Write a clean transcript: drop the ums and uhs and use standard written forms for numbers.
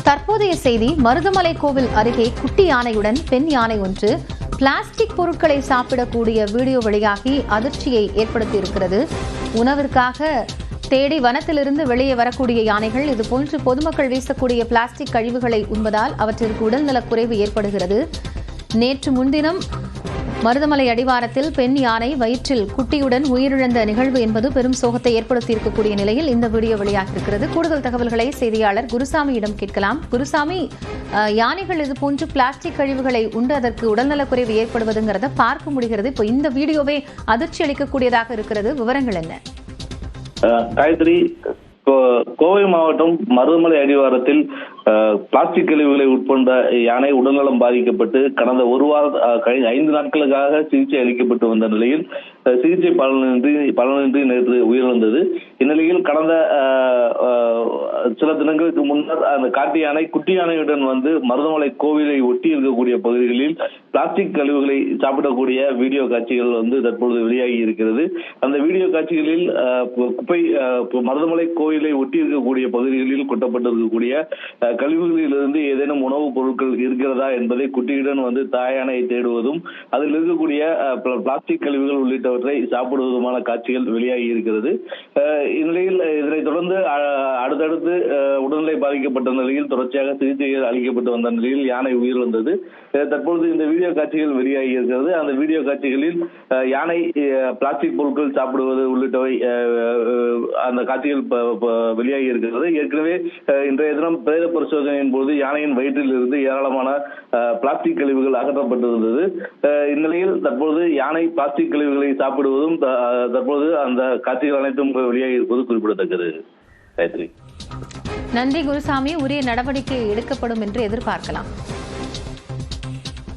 தற்போதைய செய்தி, மருதமலை கோவில் அருகே குட்டி யானையுடன் பெண் யானை ஒன்று பிளாஸ்டிக் பொருட்களை சாப்பிடக்கூடிய வீடியோ வெளியாகி அதிர்ச்சியை ஏற்படுத்தியிருக்கிறது. உணவிற்காக தேடி வனத்திலிருந்து வெளியே வரக்கூடிய யானைகள் இதுபோன்று பொதுமக்கள் வீசக்கூடிய பிளாஸ்டிக் கழிவுகளை உண்பதால் அவற்றிற்கு உடல்நலக் குறைவு ஏற்படுகிறது. நேற்று முன்தினம் மருதமலை அடிவாரத்தில் பெண் யானை வயிற்றில் குட்டியுடன் உயிரிழந்த நிகழ்வு என்பது பெரும் சோகத்தை ஏற்படுத்தியிருக்கக்கூடிய நிலையில் இந்த வீடியோ வெளியாகியிருக்கிறது. கூடுதல் தகவல்களை செய்தியாளர் குருசாமியிடம் கேட்கலாம். குருசாமி, யானைகள் இதுபோன்று பிளாஸ்டிக் கழிவுகளை உண்டு அதற்கு உடல்நலக்குறைவு ஏற்படுவதுங்கிறத பார்க்க முடிகிறது. இப்போ இந்த வீடியோவே அதிர்ச்சி அளிக்கக்கூடியதாக இருக்கிறது. விவரங்கள் என்ன? காயத்ரி, கோவை மாவட்டம் மருதமலை அடிவாரத்தில் பிளாஸ்டிக் கழிவுகளை உட்கொண்ட யானை உடல்நலம் பாதிக்கப்பட்டு கடந்த ஒரு வாரம் 5 நாட்களுக்காக சிகிச்சை அளிக்கப்பட்டு வந்த நிலையில் சிகிச்சை பலனின்றி நேற்று உயிரிழந்தது. இந்நிலையில் கடந்த சில தினங்களுக்கு முன்னர் அந்த காட்டு யானை குட்டி யானையுடன் வந்து மருதமலை கோவிலை ஒட்டி இருக்கக்கூடிய பகுதிகளில் பிளாஸ்டிக் கழிவுகளை சாப்பிடக்கூடிய வீடியோ காட்சிகள் வந்து தற்பொழுது வெளியாகி இருக்கிறது. அந்த வீடியோ காட்சிகளில் குப்பை மருதமலை கோவிலை ஒட்டி இருக்கக்கூடிய பகுதிகளில் கொட்டப்பட்டிருக்கக்கூடிய கழிவுகளிலிருந்து ஏதேனும் உணவுப் பொருட்கள் இருக்கிறதா என்பதை குட்டியுடன் வந்து தாயானை தேடுவதும் அதில் இருக்கக்கூடிய பிளாஸ்டிக் கழிவுகள் உள்ளிட்டவற்றை சாப்பிடுவதுமான காட்சிகள் வெளியாகி இருக்கிறது. இந்நிலையில் இதனைத் தொடர்ந்து அடுத்தடுத்து உடல்நிலை பாதிக்கப்பட்ட நிலையில் தொடர்ச்சியாக சிகிச்சைகள் அளிக்கப்பட்டு வந்த நிலையில் யானை உயிரிழந்தது. தற்பொழுது இந்த வீடியோ காட்சிகள் வெளியாகி இருக்கிறது. அந்த வீடியோ காட்சிகளில் யானை பிளாஸ்டிக் பொருட்கள் சாப்பிடுவது உள்ளிட்டவை அந்த காட்சிகள் வெளியாகி இருக்கிறது. ஏற்கனவே இன்றைய தினம் பிரேத பரிசோதனையின் போது யானையின் வயிற்றில் இருந்து ஏராளமான பிளாஸ்டிக் கழிவுகள் அகற்றப்பட்டிருந்தது. இந்நிலையில் தற்போது யானை பிளாஸ்டிக் கழிவுகளை சாப்பிடுவதும் தற்போது அந்த காட்சிகள் அனைத்தும் வெளியாகி இருப்பது குறிப்பிடத்தக்கது. நன்றி குருசாமி. உரிய நடவடிக்கை எடுக்கப்படும் என்று எதிர்பார்க்கலாம்.